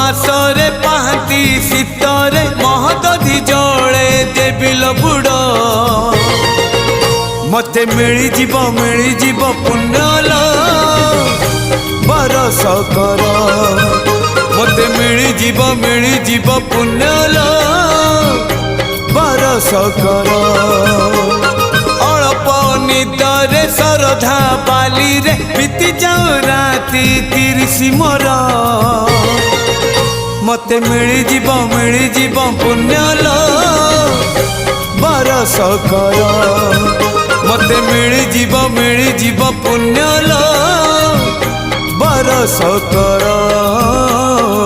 मासरे पाहांती शीतरे महदधि जले देविल बुड़ मते मिली जीव पुण्यल बरस कर मते मिली जीव पुण्यल बरस कर अल्प निदरे सरधा बाली रे बीती जाऊ राती 30 मोर मते मिली जीव पुण्यल बरस कर मते मिली जीव पुण्यल बरस कर।